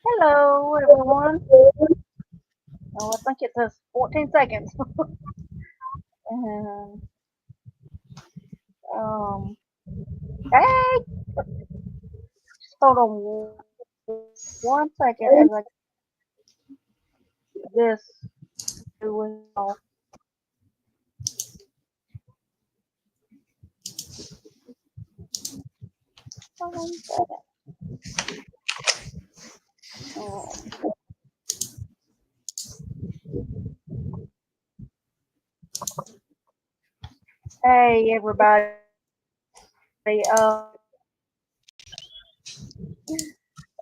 Hello, everyone. Oh, I think it says 14 seconds. and, um, hey, just hold on 1 second as I this doing all. One second. Hey, everybody.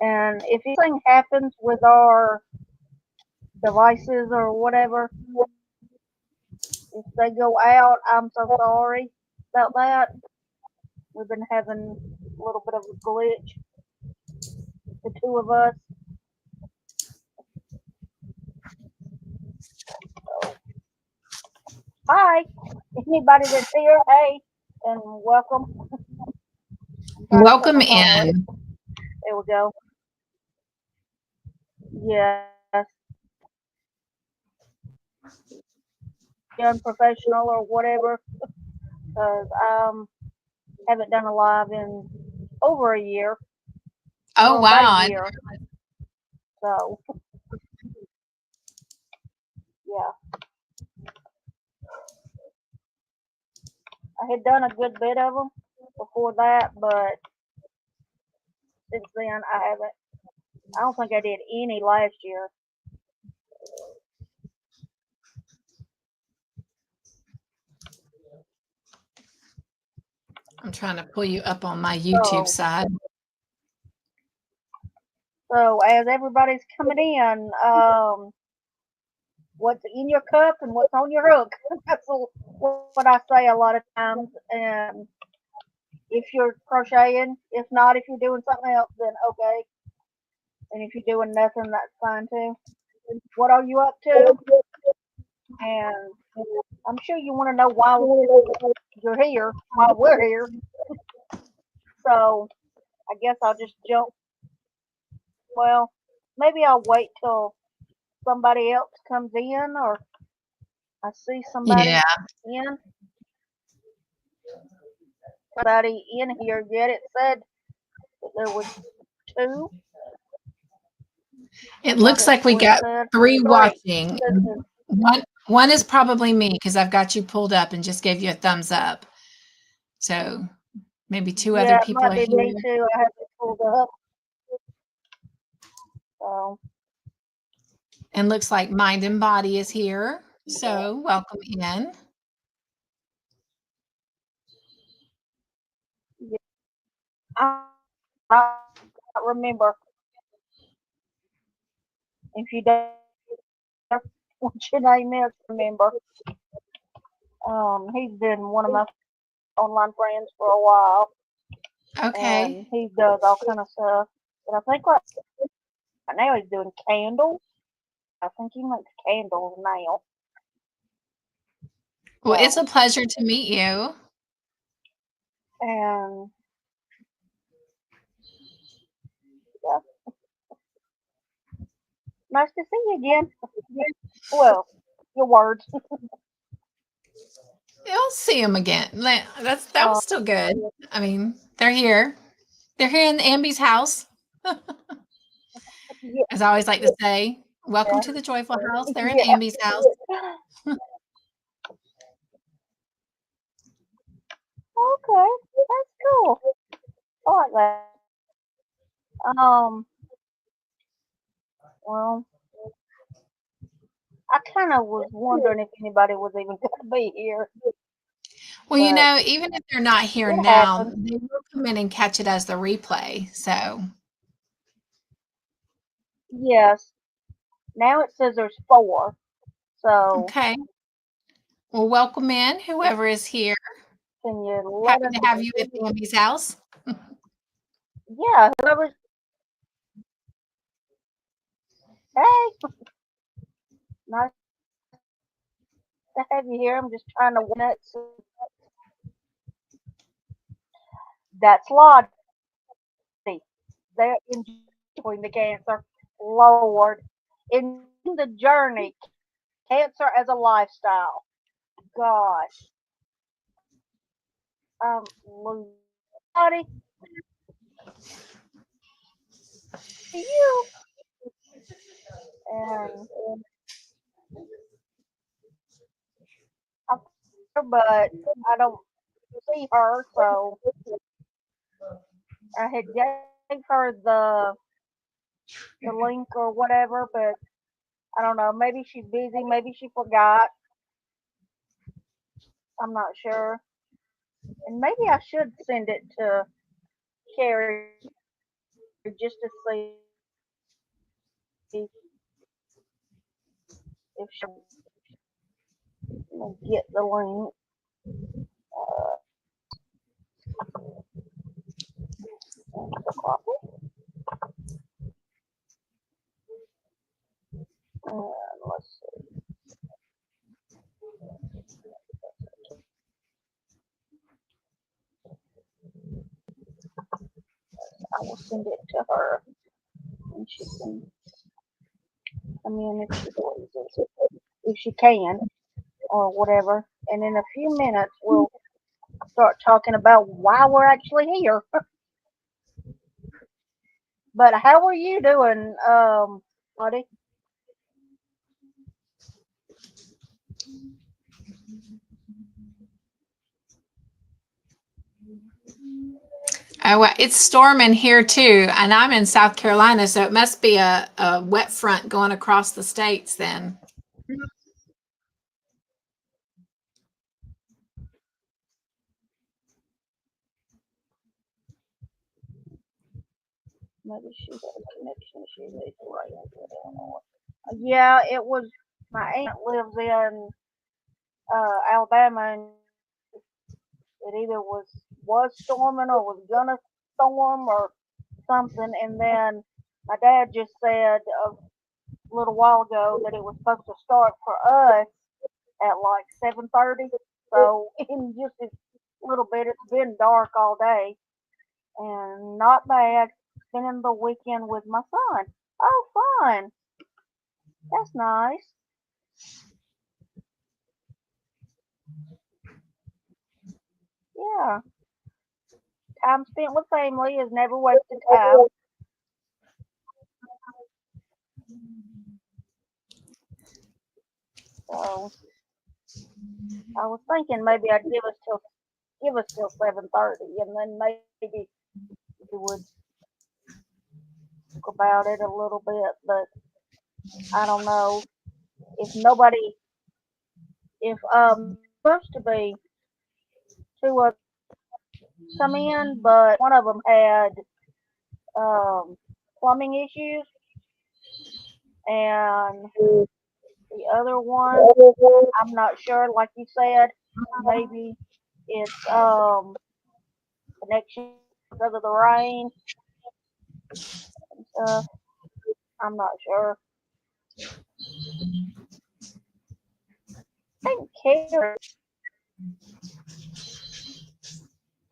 And if anything happens with our devices or whatever, if they go out, I'm so sorry about that. We've been having a little bit of a glitch, the two of us. So, hi, anybody that's here, hey, and welcome. Welcome in. There we go. Yes. Unprofessional or whatever, because haven't done a live in over a year. Oh, wow. Year. So, yeah. I had done a good bit of them before that, but since then I haven't. I don't think I did any last year. I'm trying to pull you up on my YouTube side. So as everybody's coming in, what's in your cup and what's on your hook? That's what I say a lot of times. And if you're crocheting, if not, if you're doing something else, then okay. And if you're doing nothing, that's fine too. What are you up to? And I'm sure you want to know why you're here, why we're here. So I guess I'll just jump. Well, maybe I'll wait till somebody else comes in or I see somebody in. Somebody in here yet. It said that there was 2. It looks like we got 3 watching. One is probably me because I've got you pulled up and just gave you a thumbs up. So maybe 2 other people are here. Me too. I have it pulled up. So. And looks like Mind and Body is here. So welcome in. Yeah. I remember. If you don't what your name is, remember. He's been one of my online friends for a while. Okay. And he does all kind of stuff. But I think right now he's doing candles. I think he makes candles now. Well, it's a pleasure to meet you. And yeah. Nice to see you again. Well, your words. You'll see them again. That was still good. I mean, they're here. They're here in Amby's house. As I always like to say, welcome to the Joyful House. They're in Amby's house. Okay, that's cool. I like that. Well, I kind of was wondering if anybody was even going to be here. Well, you know, even if they're not here now, they will come in and catch it as the replay. So. Yes. Now it says there's 4. So. Okay. Well, welcome in, whoever is here. Can you Happy to have you at Amby's house. Yeah, whoever's. Hey. Nice to have you here. I'm just trying to win it. So that's Lottie. They're enjoying the cancer. Lord. In the journey, cancer as a lifestyle. Gosh. Lottie, you. And I, but I don't see her, so I had gave her the link or whatever, but I don't know. Maybe she's busy. Maybe she forgot. I'm not sure. And maybe I should send it to Carrie just to see if she'll get the link. Uh, let's see. I will send it to her, and she can come in if she believes it, if she can, or whatever. And in a few minutes, we'll start talking about why we're actually here. But how are you doing, buddy? Oh, well, it's storming here too, and I'm in South Carolina, so it must be a wet front going across the states then. Maybe she had a connection issue. Right. Yeah, it was. My aunt lives in Alabama, and it either was storming or was gonna storm or something. And then my dad just said a little while ago that it was supposed to start for us at like 7:30. So in just a little bit, it's been dark all day and not bad. Spending the weekend with my son. Oh, fun! That's nice. Yeah, time spent with family is never wasted time. So I was thinking maybe I'd give us till 7:30, and then maybe we would talk about it a little bit. But I don't know if nobody, if supposed to be two others come in, but one of them had um plumbing issues, and the other one I'm not sure. Like you said, maybe it's connection because of the rain and stuff. I'm not sure. I think care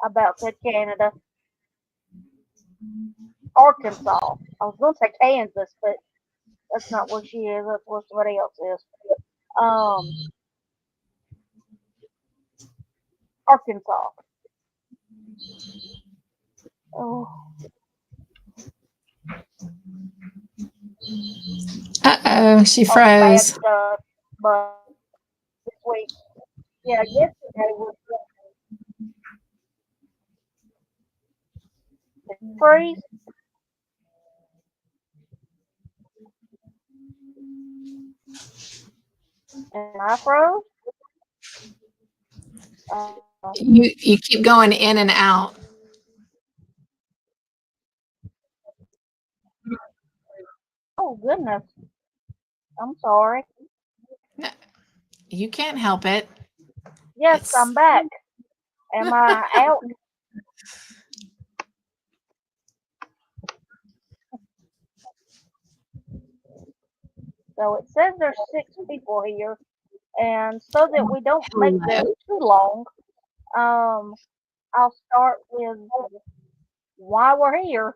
about said Canada, Arkansas. I was going to say Kansas, but that's not where she is. That's where somebody else is. Um, Arkansas. Oh, Uh-oh, she bad froze. stuff. But this week, yeah, yesterday was freeze, and I froze. Uh, You keep going in and out. oh goodness, I'm sorry. No, you can't help it. Yes, It's I'm back. Am I out? So it says there's 6 people here. And so that we don't make this too long, I'll start with why we're here.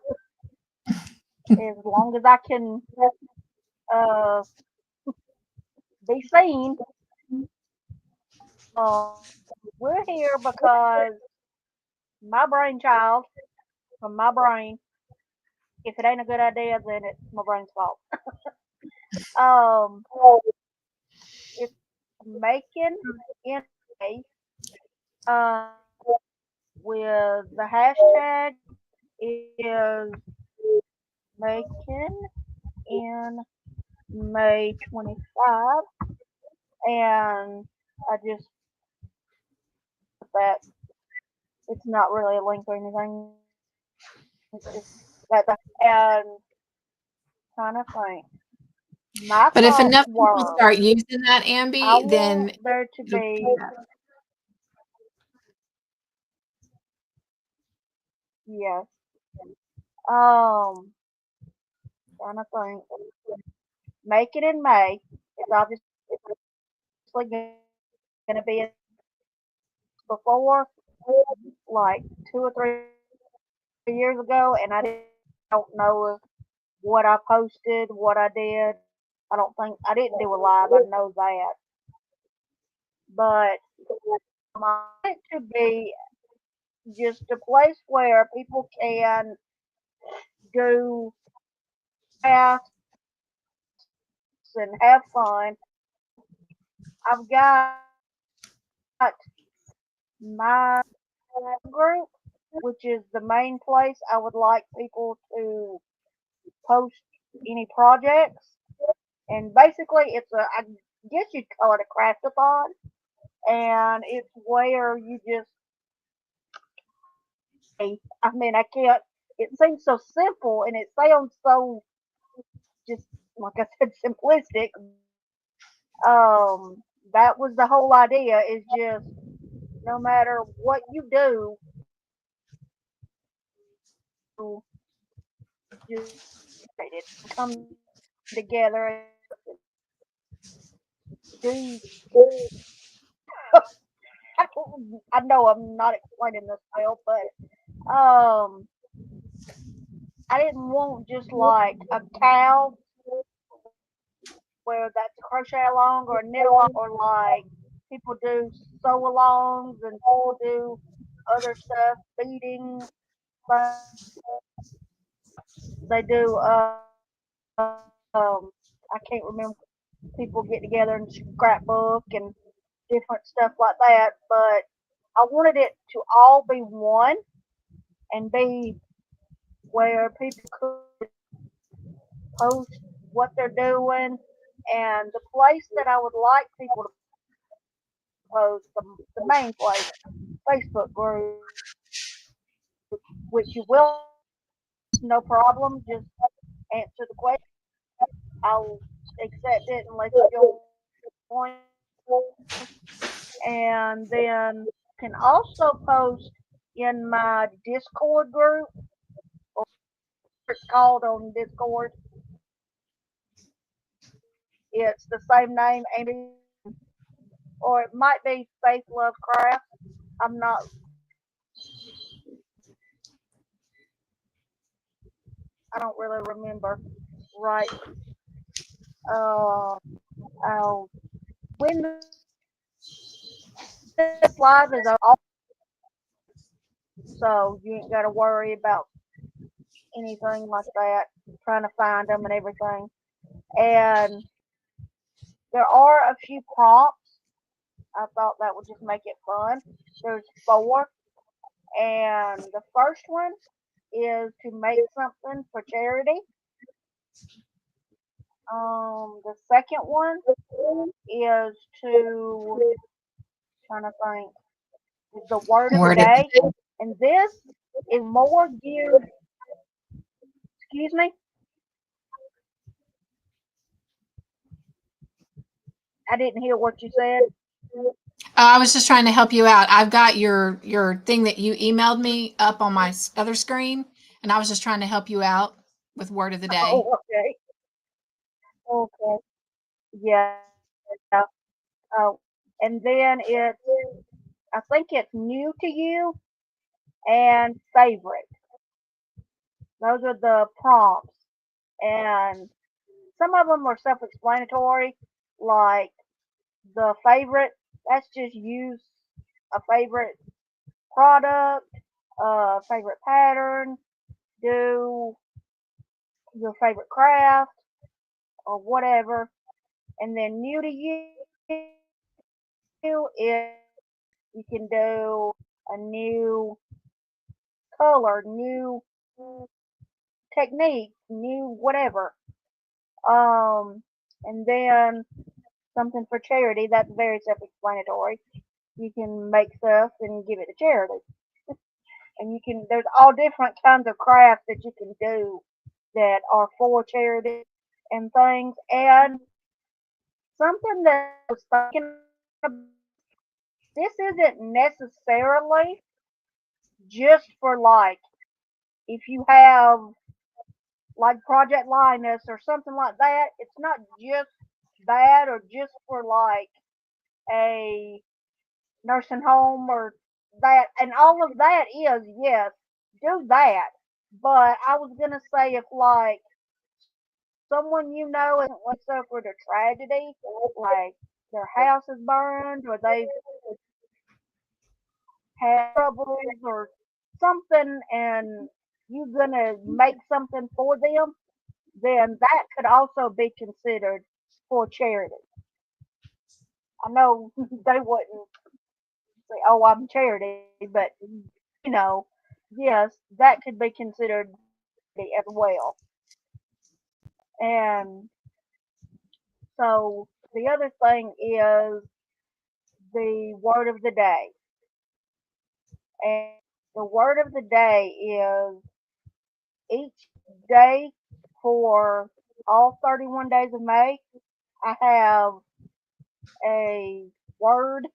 As long as I can uh, be seen, we're here because my brainchild from my brain. If it ain't a good idea, then it's my brain's fault. Um, it's making in May, uh, with the hashtag is making in May 25, and I just put that it's not really a link or anything. It's just that, and trying to think. My But if thoughts enough people were, start using that, I Ambi, then want there to it'll be, pick up. yes. Um, trying to think. Making in May is obviously going to be before, like 2 or 3 years ago, and don't know if what I posted, what I did. I don't think I didn't do a live. I know that, but I want it to be just a place where people can do crafts and have fun. I've got my group, which is the main place I would like people to post any projects. And basically, it's I guess you'd call it a craftathon. And it's where you just, I mean, I can't, it seems so simple and it sounds so just, like I said, simplistic. That was the whole idea is just no matter what you do, just it come together and do. I know I'm not explaining this well, but I didn't want just like a cow where that's a crochet along or a knit along or like people do sew alongs and people do other stuff, beading. But they do. I can't remember. People get together and scrapbook and different stuff like that. But I wanted it to all be one and be where people could post what they're doing. And the place that I would like people to post, the main place, Facebook group, which you will, no problem. Just answer the question. I'll accept it and let you join. And then can also post in my Discord group, or it's called on Discord. It's the same name, Amy, or it might be Faith Love Craft. I'm not. I don't really remember. Right. Uh. Uh. When this live is off, so you ain't got to worry about anything like that. Trying to find them and everything. And there are a few prompts. I thought that would just make it fun. There's four, and the first one is to make something for charity. The second one is to trying to think is the word of the Word of day, the day. and this is more geared. Excuse me, I didn't hear what you said. I was just trying to help you out. I've got your thing that you emailed me up on my other screen, and I was just trying to help you out with word of the day. Oh, okay, okay, yeah. Oh, and then it's, I think it's new to you and favorite. Those are the prompts. And some of them are self-explanatory, like the favorite, that's just use a favorite product, a favorite pattern, do your favorite craft or whatever. And then new to you is you can do a new color, new technique, new whatever. And then something for charity, that's very self-explanatory. You can make stuff and give it to charity. And you can, there's all different kinds of crafts that you can do that are for charity and things. And something that I was thinking about, this isn't necessarily just for like, if you have like Project Linus or something like that, it's not just that or just for like a nursing home or that. And all of that is, yes, do that. But I was going to say if like someone you know has suffered a tragedy, like their house is burned or they've had troubles or something and you're going to make something for them, then that could also be considered for charity. I know they wouldn't say, "Oh, I'm charity," but yes, that could be considered as well. And so the other thing is the word of the day, and the word of the day is each day for all 31 days of May. I have a word,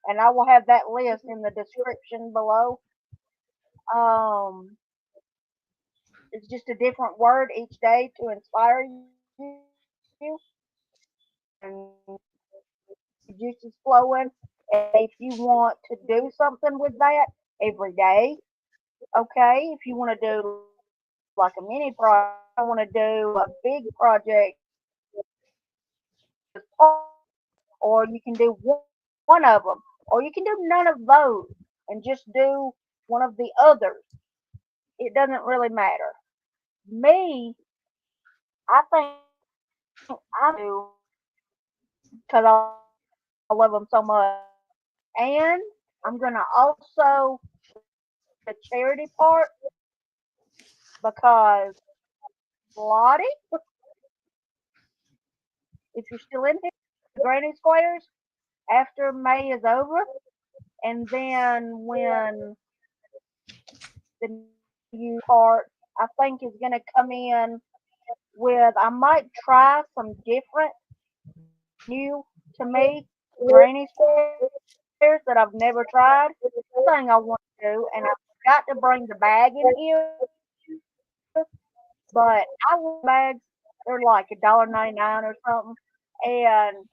and I will have that list in the description below. Um, it's just a different word each day to inspire you, and juice is flowing. And if you want to do something with that every day, okay. If you want to do like a mini project, I want to do a big project, or you can do one of them, or you can do none of those and just do one of the others. It doesn't really matter. Me, I think I do because I love them so much. And I'm gonna also the charity part because Lottie, if you're still in here, Granny Squares after May is over, and then when the new part I think is gonna come in with, I might try some different new to me Granny Squares that I've never tried. One thing I want to do, and I forgot to bring the bag in here, but I love bags. They're like $1.99 or something. And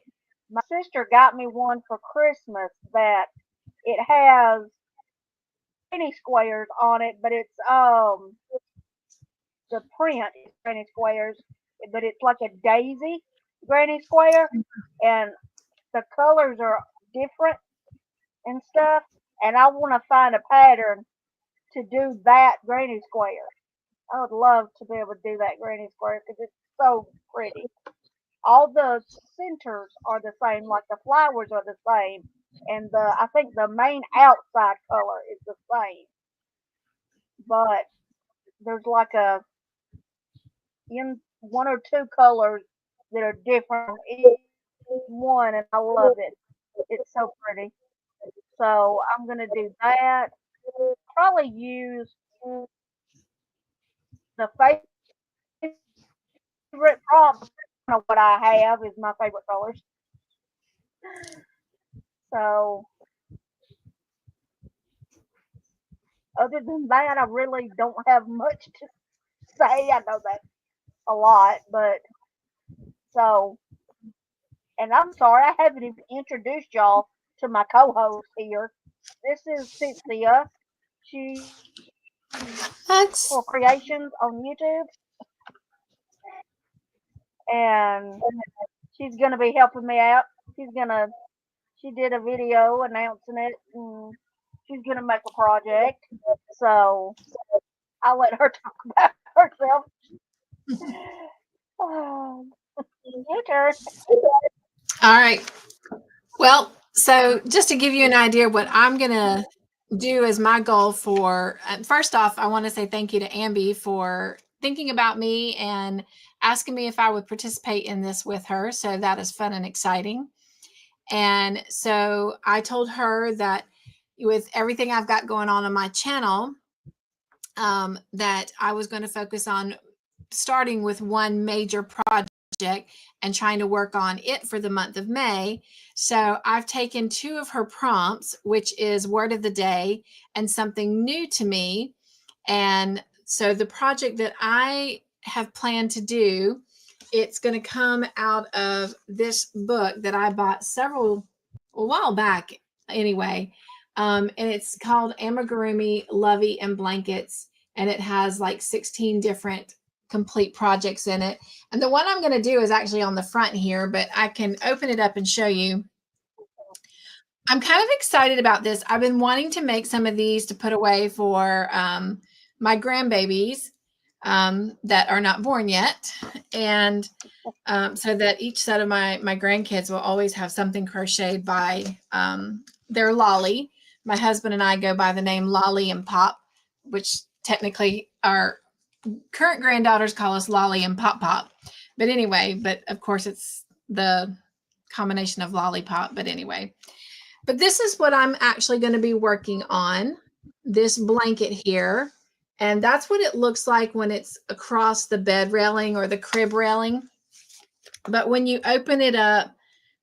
my sister got me one for Christmas that it has granny squares on it, but it's the print is granny squares, but it's like a daisy granny square, and the colors are different and stuff. And I want to find a pattern to do that granny square. I would love to be able to do that granny square because it's so pretty. All the centers are the same, like the flowers are the same, and the I think the main outside color is the same, but there's like a in one or two colors that are different on each one, and I love it. It's so pretty. So I'm gonna do that. Probably use the favorite prompt. What I have is my favorite colors. So other than that, I really don't have much to say. I know that's a lot, but so And I'm sorry, I haven't even introduced y'all to my co-host here. This is Cynthia. She's That's for creations on YouTube, and she's gonna be helping me out. She's gonna. She did a video announcing it, and she's gonna make a project. So I'll let her talk about herself. Your turn. all right. Well, so just to give you an idea what I'm going to do as my goal for, first off, I want to say thank you to Ambi for thinking about me and asking me if I would participate in this with her. So that is fun and exciting. And so I told her that with everything I've got going on my channel, that I was going to focus on starting with one major project and trying to work on it for the month of May. So I've taken 2 of her prompts, which is word of the day and something new to me. And so the project that I have planned to do, it's going to come out of this book that I bought a while back anyway. And it's called Amigurumi, Lovey, and Blankets. And it has like 16 different complete projects in it. And the one I'm going to do is actually on the front here, but I can open it up and show you. I'm kind of excited about this. I've been wanting to make some of these to put away for my grandbabies that are not born yet. And so that each set of my grandkids will always have something crocheted by their Lolly. My husband and I go by the name Lolly and Pop, which technically our current granddaughters call us Lolly and Pop Pop. But anyway, but of course it's the combination of lollipop. But anyway, but this is what I'm actually going to be working on, this blanket here. And that's what it looks like when it's across the bed railing or the crib railing. But when you open it up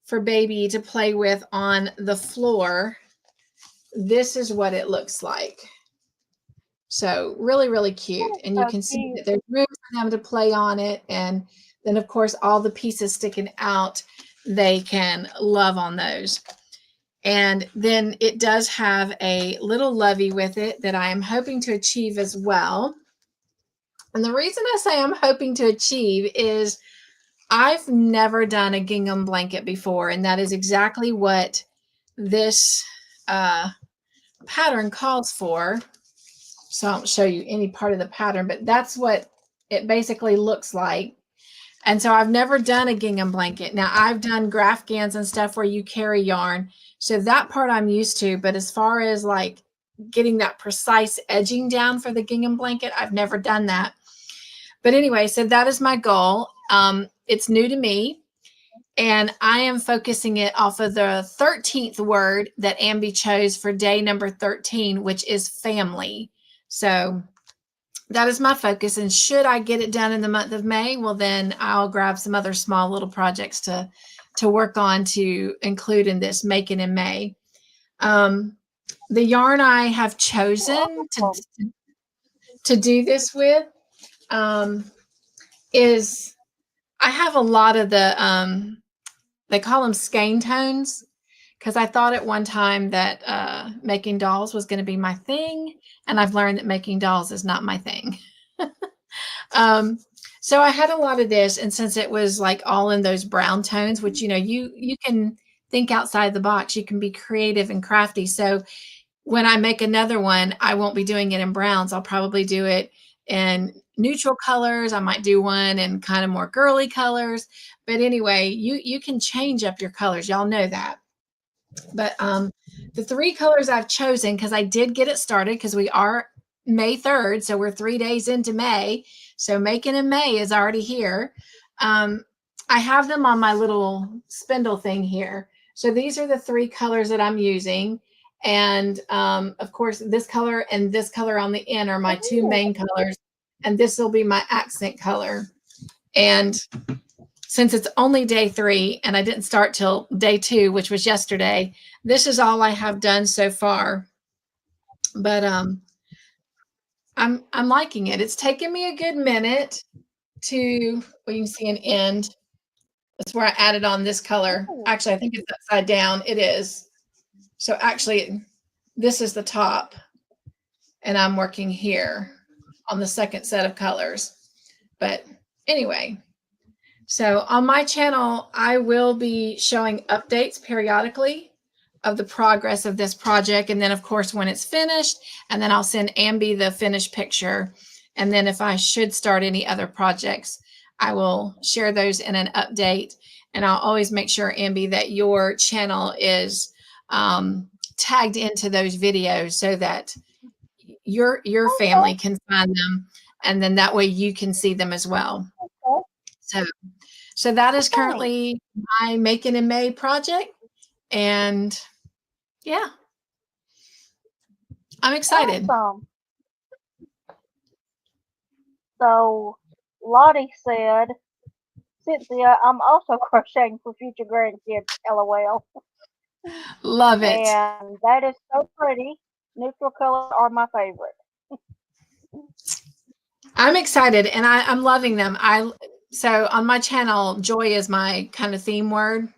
for baby to play with on the floor, this is what it looks like. So really, really cute. And you can see that there's room for them to play on it. And then, of course, all the pieces sticking out, they can love on those. And then it does have a little lovey with it that I am hoping to achieve as well. And the reason I say I'm hoping to achieve is I've never done a gingham blanket before. And that is exactly what this pattern calls for. So I won't show you any part of the pattern, but that's what it basically looks like. And so I've never done a gingham blanket. Now I've done graphgans and stuff where you carry yarn. So that part I'm used to, but as far as like getting that precise edging down for the gingham blanket, I've never done that. But anyway, so that is my goal. It's new to me. And I am focusing it off of the 13th word that Ambi chose for day number 13, which is family. So that is my focus. And should I get it done in the month of May, well, then I'll grab some other small little projects to work on to include in this Makin In May. The yarn I have chosen to do this with is, I have a lot of the, they call them skein tones, because I thought at one time that making dolls was going to be my thing. And I've learned that making dolls is not my thing. So I had a lot of this. And since it was like all in those brown tones, which, you know, you can think outside the box, you can be creative and crafty. So when I make another one, I won't be doing it in browns. I'll probably do it in neutral colors. I might do one in kind of more girly colors. But anyway, you can change up your colors. Y'all know that. But the 3 colors I've chosen, because I did get it started, because we are May 3rd, so we're 3 days into May. So Makin In May is already here. I have them on my little spindle thing here. So these are the 3 colors that I'm using. And of course, this color and this color on the end are my 2 main colors. And this will be my accent color. And since it's only day 3 and I didn't start till day 2, which was yesterday, this is all I have done so far. But I'm liking it. It's taken me a good minute to, well, you can see an end. That's where I added on this color. Ooh. Actually, I think it's upside down. It is. So actually, this is the top, and I'm working here on the second set of colors. But anyway, so on my channel, I will be showing updates periodically of the progress of this project. And then, of course, when it's finished, and then I'll send Ambi the finished picture. And then if I should start any other projects, I will share those in an update. And I'll always make sure, Ambi, that your channel is tagged into those videos so that your family can find them. And then that way you can see them as well. Okay. So that is currently my Makin In May project. And yeah, I'm excited. Awesome. So Lottie said, Cynthia, I'm also crocheting for future grandkids, LOL. Love it. And that is so pretty. Neutral colors are my favorite. I'm excited and I'm loving them. So on my channel, joy is my kind of theme word.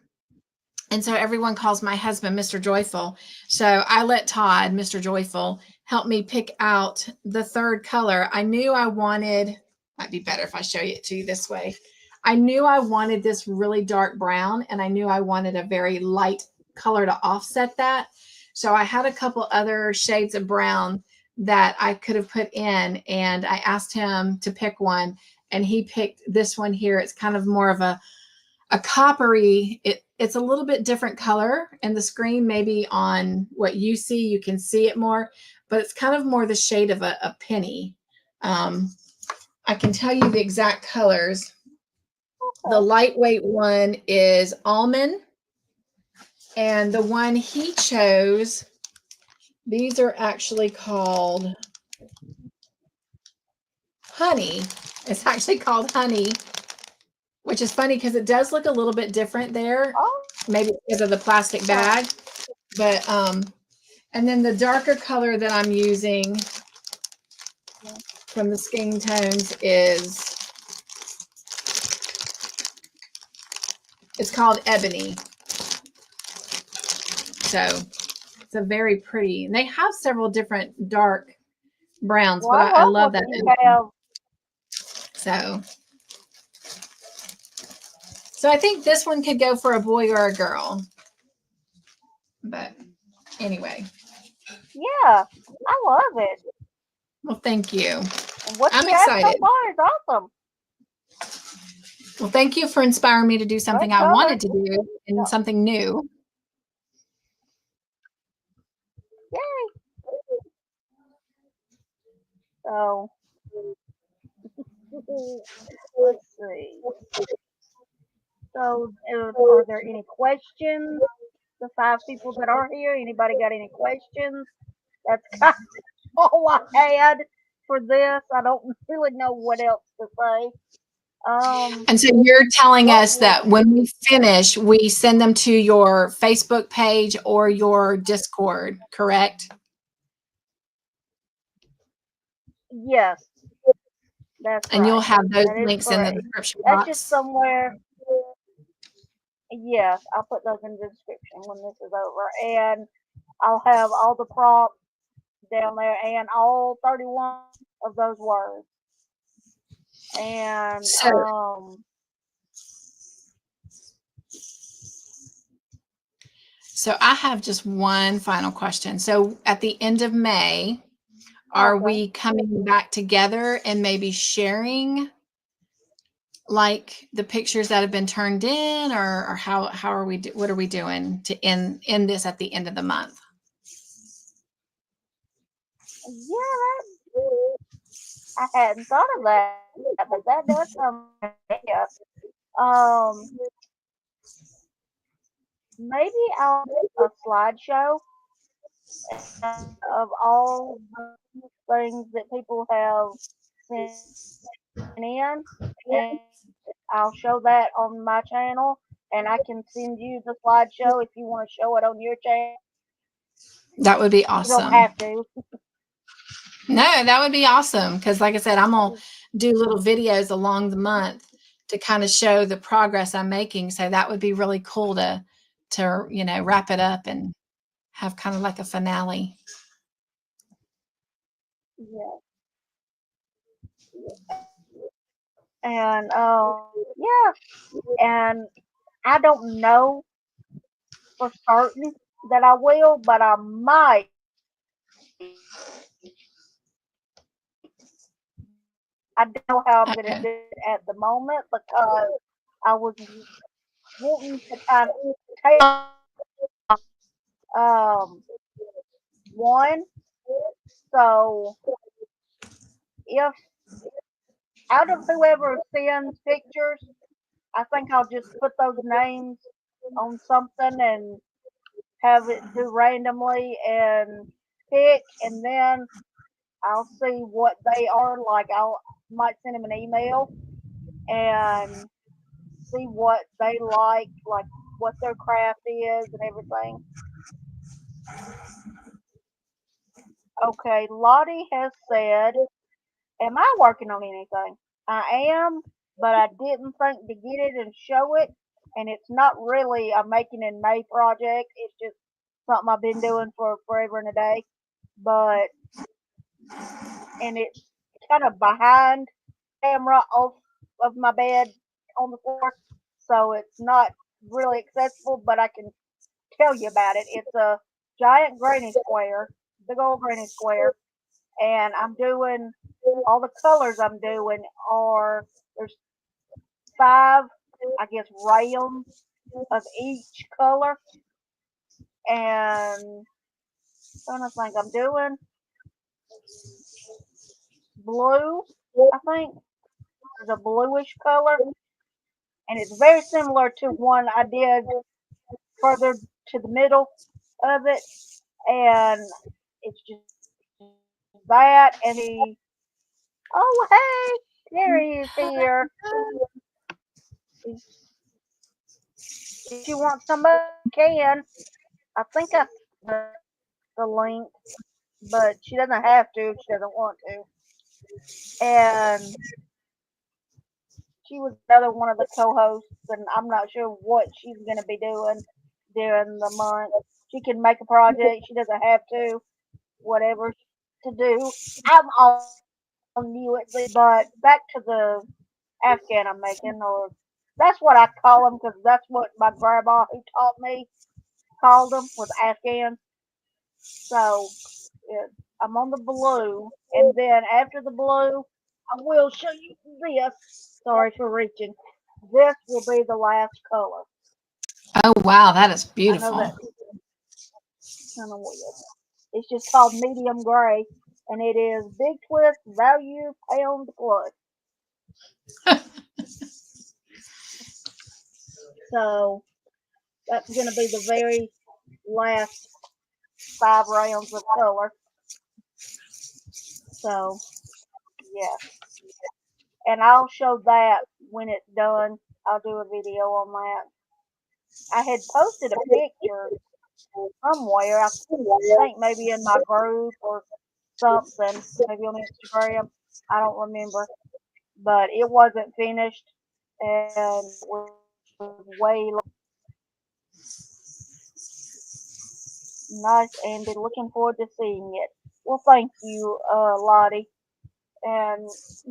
And so everyone calls my husband Mr. Joyful. So I let Todd, Mr. Joyful, help me pick out the third color. I knew I wanted, might be better if I show it to you this way. I knew I wanted this really dark brown, and I knew I wanted a very light color to offset that. So I had a couple other shades of brown that I could have put in, and I asked him to pick one, and he picked this one here. It's kind of more of a coppery, it's a little bit different color in the screen. Maybe on what you see, you can see it more, but it's kind of more the shade of a penny. I can tell you the exact colors. Okay. The lightweight one is almond, and the one he chose, these are actually called honey. It's actually called honey, which is funny because it does look a little bit different there. Oh. Maybe because of the plastic bag. But and then the darker color that I'm using from the skin tones is, it's called ebony. So it's a very pretty, and they have several different dark browns, Well, but I love that. So I think this one could go for a boy or a girl. But anyway. Yeah, I love it. Well, thank you. And what I'm you have excited. so far is awesome. Well, thank you for inspiring me to do something I wanted to do and something new. Yay. So, let's see. So, are there any questions? The 5 people that are here, anybody got any questions? That's kind of all I had for this. I don't really know what else to say. And so you're telling us that when we finish, we send them to your Facebook page or your Discord, correct? Yes, that's and right. You'll have those That links in the correct. description That's box. just somewhere. Yes, I'll put those in the description when this is over, and I'll have all the prompts down there and all 31 of those words. And so I have just one final question. So at the end of May, are we coming back together and maybe sharing like the pictures that have been turned in, or how are we, what are we doing to end this at the end of the month? Yeah, I hadn't thought of that, but that does come up. Maybe I'll do a slideshow of all the things that people have sent in, and I'll show that on my channel, and I can send you the slideshow if you want to show it on your channel. That would be awesome. You don't have to. No, that would be awesome because, like I said, I'm gonna do little videos along the month kind of show the progress I'm making. So that would be really cool to wrap it up and have kind of like a finale. Yeah. And yeah, and I don't know for certain that I will, but I might. I don't know how I'm gonna Okay. do it at the moment because I was wanting to kind of take um one. So if out of whoever sends pictures, I think I'll just put those names on something and have it do randomly and pick, and then I'll see what they are. Like I'll might send them an email and see what they like what their craft is and everything. Okay, Lottie has said, "Am I working on anything?" I am, but I didn't think to get it and show it, and it's not really a Making in May project. It's just something I've been doing for forever and a day. But and it's kind of behind camera off of my bed on the floor, so it's not really accessible. But I can tell you about it. It's a giant granny square, big old granny square, and I'm doing all the colors. I'm doing are there's five, I guess, rounds of each color, and I'm trying to think. I'm doing blue. I think there's a bluish color, and it's very similar to one I did further to the middle of it, and it's just that and the oh hey, there he is here. If you want somebody can. I think I the link, but she doesn't have to if she doesn't want to. And she was another one of the co-hosts, and I'm not sure what she's gonna be doing during the month. She can make a project. She doesn't have to. Whatever to do. I'm all new at this, but back to the Afghan I'm making, or that's what I call them because that's what my grandma who taught me called them was Afghans. So yeah, I'm on the blue, and then after the blue, I will show you this. Sorry for reaching. This will be the last color. Oh wow, that is I know beautiful. that's kind of weird. It's just called medium gray, and it is big twist value pound plus. So that's going to be the very last 5 rounds of color. So yeah, and I'll show that when it's done. I'll do a video on that. I had posted a picture somewhere. I think maybe in my group or something, maybe on Instagram. I don't remember, but it wasn't finished and was way nice. And been looking forward to seeing it. Well, thank you, Lottie. And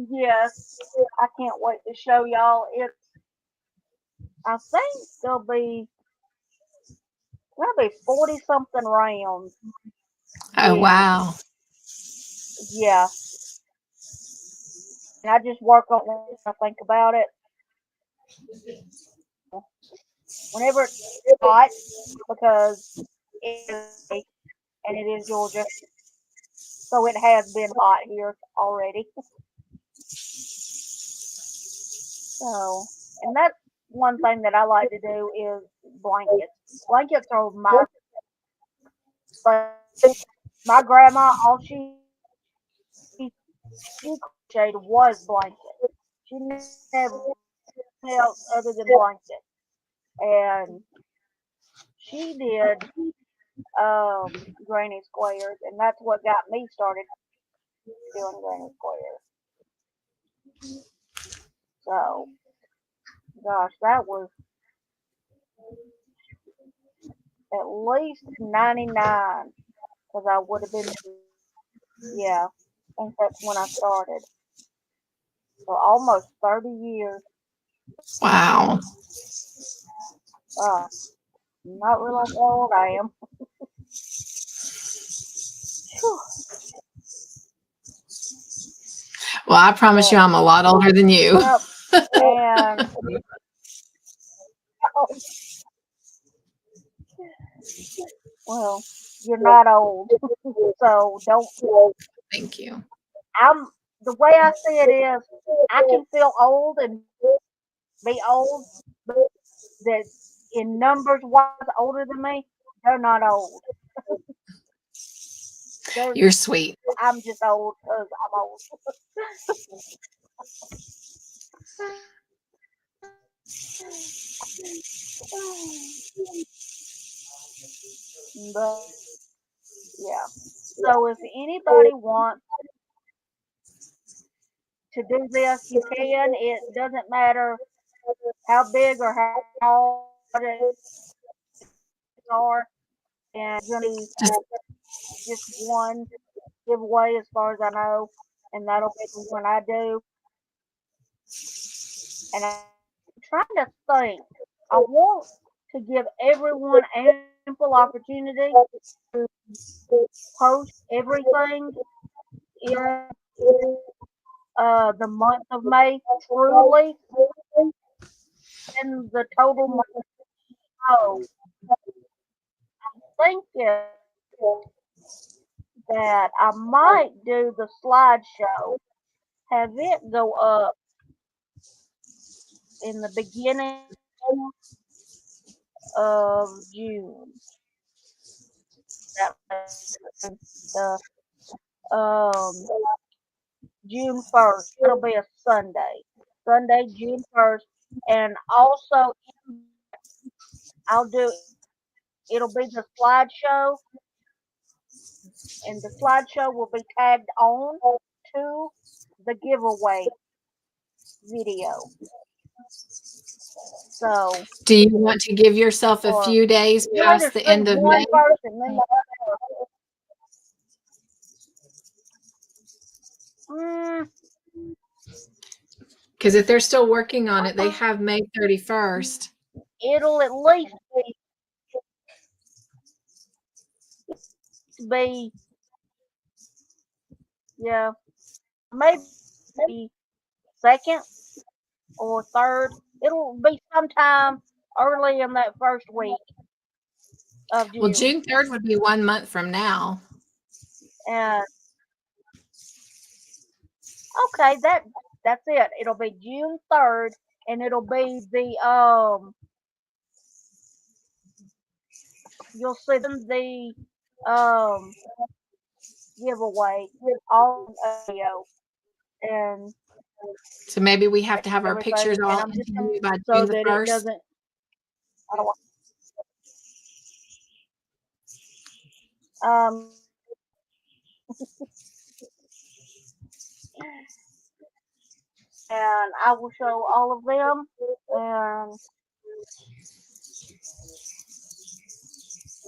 yes, I can't wait to show y'all. I think there'll be 40 something rounds, Oh and wow. yeah, and I just work on it when I think about it. Whenever it's hot, because it is and it is Georgia, so it has been hot here already. So, and that's one thing that I like to do is blankets. Blankets are my thing. My grandma, all she crocheted was blankets. She never else other than blankets, and she did granny squares, and that's what got me started doing granny squares. So gosh, that was at least 99 because I would have been, yeah, I think that's when I started. So almost 30 years. Wow. Uh, not realize how old I am. Whew. Well, I promise you, But, I'm a lot older than you. yep. And, oh, well, you're not old. So don't, Thank you. the way I see it is, I can feel old and be old, but that in numbers wise older than me, they're not old. They're, You're sweet. I'm just old because I'm old. But yeah. So if anybody wants to do this, you can. It doesn't matter how big or how small it are, and it's gonna be Just just one giveaway as far as I know, and that'll be the one I do. And I'm trying to think. I want to give everyone ample opportunity to post everything in the month of May truly in the total month. So I'm thinking that I might do the slideshow, have it go up in the beginning of June. That the June 1st. It'll be a Sunday. Sunday, June 1st. And also I'll do it'll be the slideshow and the slideshow will be tagged on to the giveaway video. So do you want to give yourself a or few days you'll past either the see end of May? one first and then the other. Mm, Because if they're still working on it, they have May 31st. it'll at least be yeah, maybe second or third. It'll be sometime early in that first week of Well, June. June 3rd would be 1 month from now. And okay, that's it. It'll be June 3rd and it'll be the you'll see the giveaway on audio and So maybe we have to have our pictures everything. And all I'm just into you by so June the that it 1st. doesn't I don't want um and I will show all of them and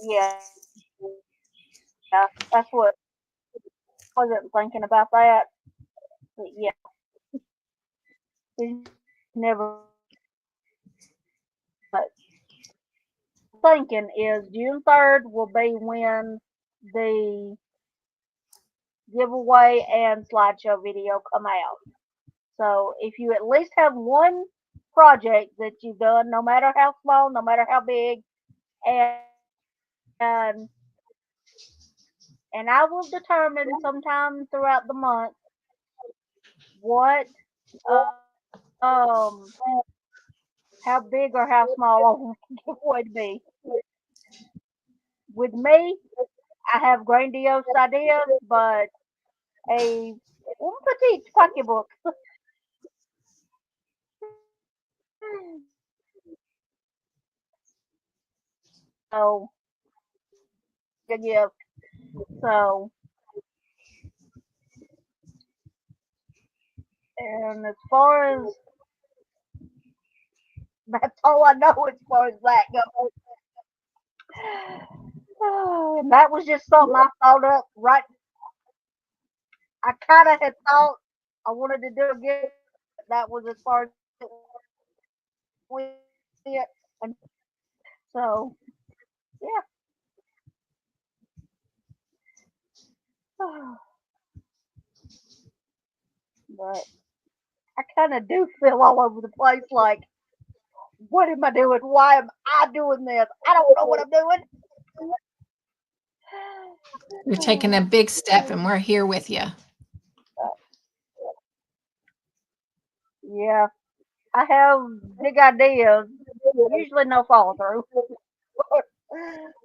yeah, that's what I wasn't thinking about that. But yeah, it's never but thinking is June 3rd will be when the giveaway and slideshow video come out. So if you at least have one project that you've done, no matter how small, no matter how big, and and I will determine sometime throughout the month what uh, um how big or how small I want the giveaway to be. With me, I have grandiose ideas, but a un petit pocketbook. So a gift. So and as far as That's all I know as far as that goes. And that was just something I thought up right. I kind of had thought I wanted to do again, but that was as far as it went. And so, yeah. But I kind of do feel all over the place like, what am I doing? Why am I doing this? I don't know what I'm doing. You're taking a big step and we're here with you. Yeah, I have big ideas, usually no follow through.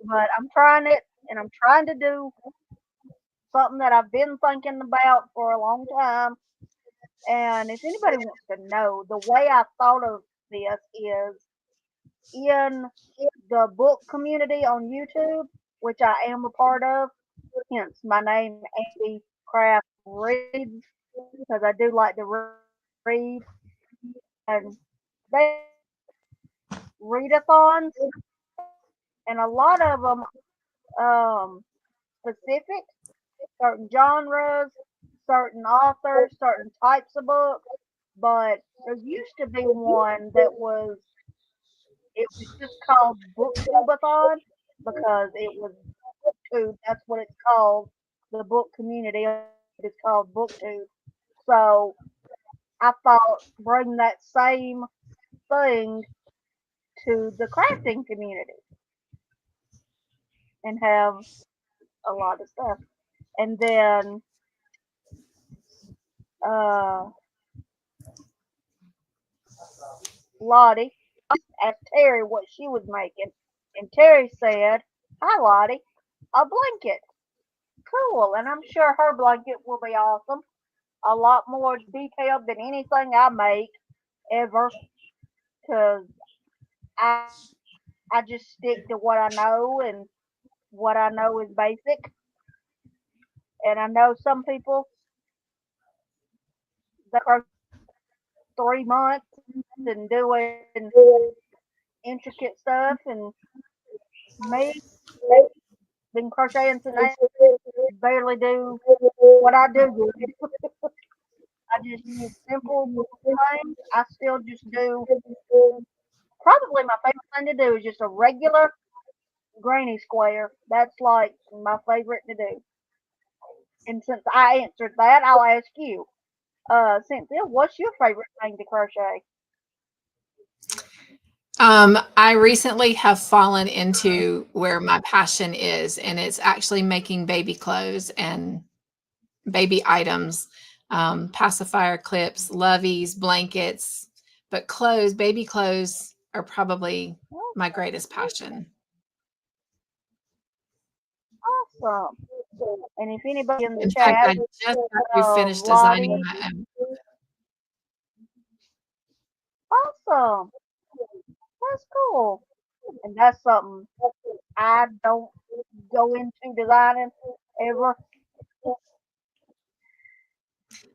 But I'm trying it and I'm trying to do something that I've been thinking about for a long time. And if anybody wants to know, the way I thought of this is in the book community on YouTube, which I am a part of, hence my name, Andy Craft Reads, because I do like to read. And they readathons, and a lot of them specific, certain genres, certain authors, certain types of books. But there used to be one that was it was just called Booktubeathon because it was booktube. That's what it's called. The book community is called Booktube. So I thought bring that same thing to the crafting community and have a lot of stuff. And then uh, Lottie asked Terry what she was making, and Terry said, "Hi, Lottie, a blanket. Cool, and I'm sure her blanket will be awesome. A lot more detailed than anything I make ever, because I I just stick to what I know, and what I know is basic. And I know some people that are 3 months and doing intricate stuff, and me been crocheting since I barely do what I do good. I just use simple things. I still just do probably my favorite thing to do is just a regular granny square. That's like my favorite to do. And since I answered that, I'll ask you, Cynthia, what's your favorite thing to crochet? I recently have fallen into where my passion is, and it's actually making baby clothes and baby items, pacifier clips, loveys, blankets, but clothes, baby clothes are probably my greatest passion. Awesome. And if anybody in the In fact, chat, I just got through finished designing Lottie, my own. awesome. That's cool. And that's something I don't go into designing ever.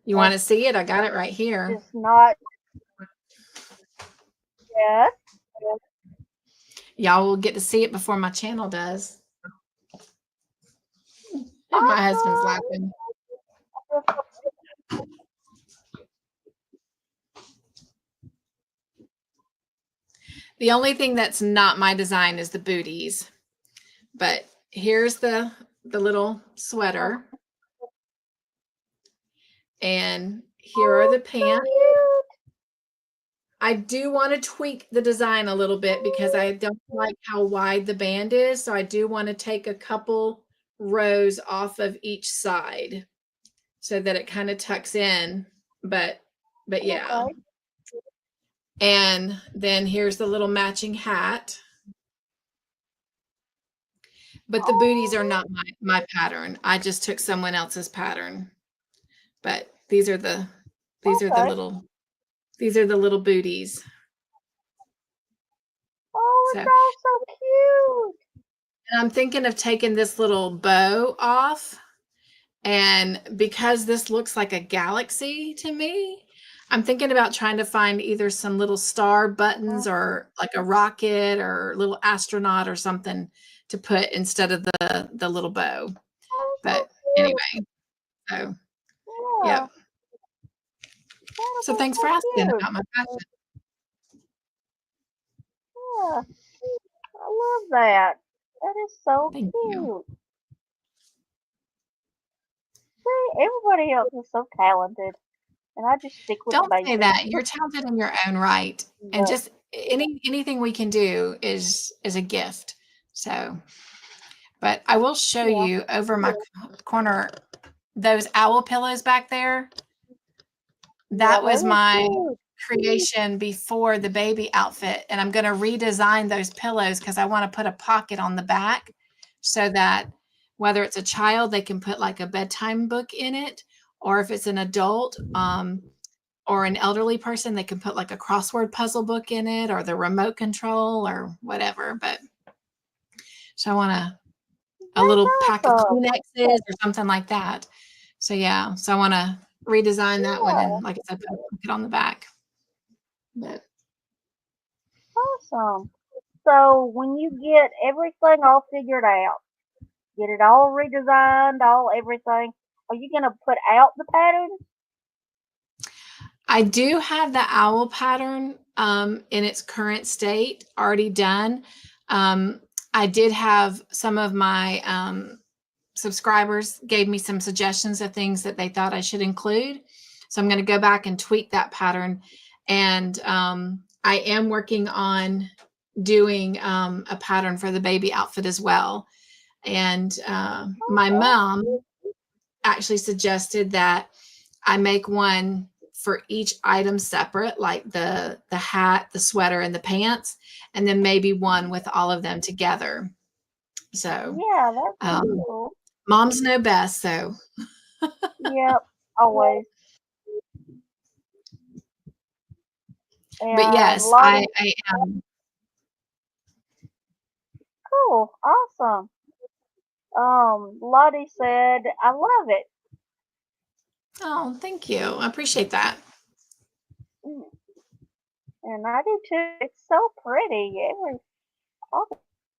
You want to see it? I got it right here. Just not yet. Y'all will get to see it before my channel does. My husband's Awesome. laughing. The only thing that's not my design is the booties. But here's the little sweater. And here are the So pants. cute. I do want to tweak the design a little bit because I don't like how wide the band is. So I do want to take a couple rows off of each side so that it kind of tucks in. But yeah. Okay. And then here's the little matching hat. But the booties are not my pattern. I just took someone else's pattern. But these are the Okay. little booties. Oh, So, it's all so cute. and I'm thinking of taking this little bow off. And because this looks like a galaxy to me, I'm thinking about trying to find either some little star buttons or like a rocket or little astronaut or something to put instead of the little bow. But anyway, so Yeah, yep. that'll So be thanks so for asking cute. about my passion. Yeah, I love that. That is so Thank you. cute. See, everybody else is so talented, and I just stick with the Don't say basics. that. You're talented in your own right. And But just anything we can do is a gift. So, but I will show yeah, you over my corner those owl pillows back there. yeah, That was those are my cute. creation before the baby outfit, and I'm going to redesign those pillows because I want to put a pocket on the back so that whether it's a child, they can put like a bedtime book in it, or if it's an adult or an elderly person, they can put like a crossword puzzle book in it or the remote control or whatever. But so I want a That's little pack of awesome. Kleenexes or something like that. So yeah, so I want to redesign that one Yeah, and like I said, put it on the back. But awesome. So when you get everything all figured out, get it all redesigned, all everything, are you gonna put out the patterns? I do have the owl pattern in its current state already done. Um, I did have some of my subscribers gave me some suggestions of things that they thought I should include. So I'm going to go back and tweak that pattern. And I am working on doing a pattern for the baby outfit as well. And my Okay. mom actually suggested that I make one for each item separate, like the hat, the sweater, and the pants, and then maybe one with all of them together. So Yeah, that's um, cool. moms know best. So, Yep, always. but And yes, Lottie, I am. cool, awesome. Lottie said, I love it. Oh, thank you. I appreciate that. Mm, and I do too. It's so pretty. All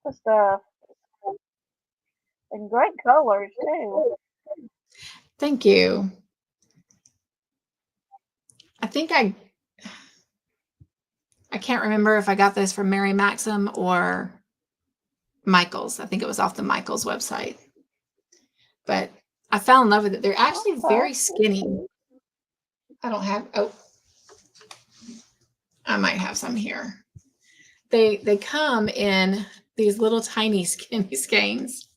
the stuff. And great colors too. Thank you. I think I can't remember if I got those from Mary Maxim or Michaels. I think it was off the Michaels website. But I fell in love with it. They're actually Okay. very skinny. I don't have, oh, I might have some here. They come in these little tiny skinny skeins,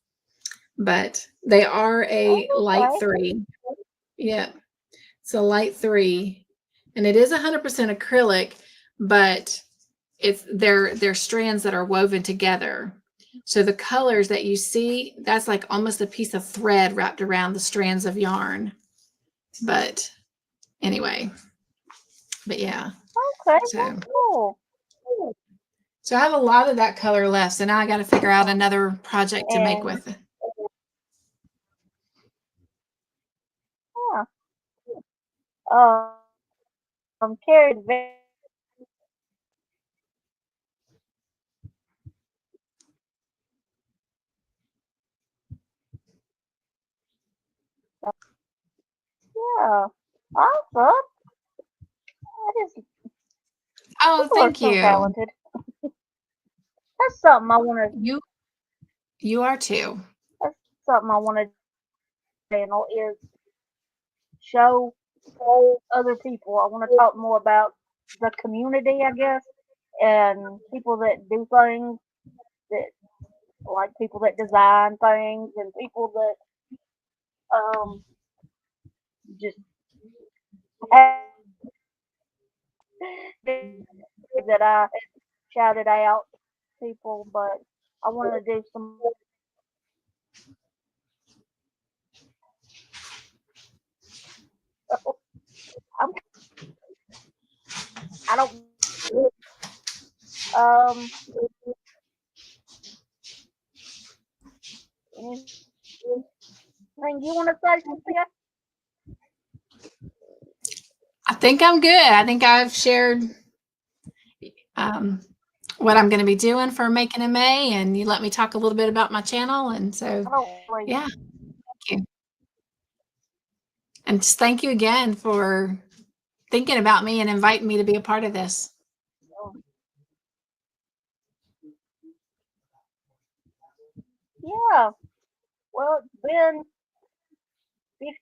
but they are a light Okay. 3. Yeah, it's a light 3, and it is 100% acrylic, but they're strands that are woven together. So the colors that you see, that's like almost a piece of thread wrapped around the strands of yarn. But anyway, but yeah. Okay, So that's cool. so I have a lot of that color left. So now I got to figure out another project to make And with it. yeah. Carrie, yeah. Awesome. That is, Oh, people are thank so you. talented. That's something I want to. You are too. That's something I want to channel is show other people. I want to talk more about the community, I guess, and people that do things that like people that design things and people that just have that I shouted out people, but I want to do some. I'm, I don't. Um. Anything you want to say, Cynthia? I think I'm good. I think I've shared what I'm going to be doing for Makin In May, and you let me talk a little bit about my channel. And so, Hopefully. yeah, thank you. And just thank you again for thinking about me and inviting me to be a part of this. Yeah. Well, it's been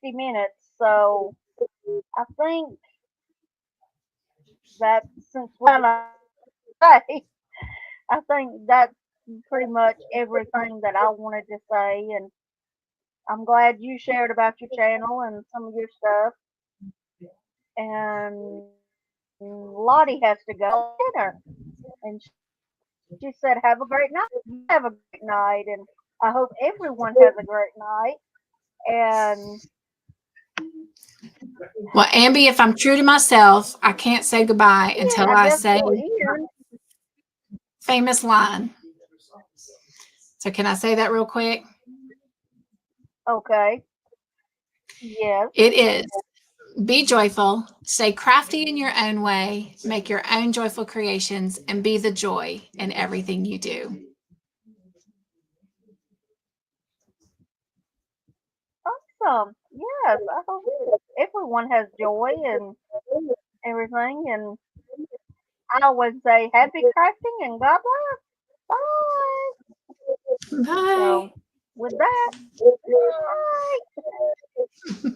50 minutes, so I think that since when I say, I think that's pretty much everything that I wanted to say, and I'm glad you shared about your channel and some of your stuff. And Lottie has to go to dinner, and she said, "Have a great night. You have a great night, and I hope everyone has a great night." And Well, Amby, if I'm true to myself, I can't say goodbye until I I guess say we'll end. famous line. So can I say that real quick? Okay. Yes. It is, be joyful, stay crafty in your own way, make your own joyful creations, and be the joy in everything you do. Awesome. Yes. I hope everyone has joy and everything. And I always say happy crafting and God bless. Bye. Bye. So with that, bye.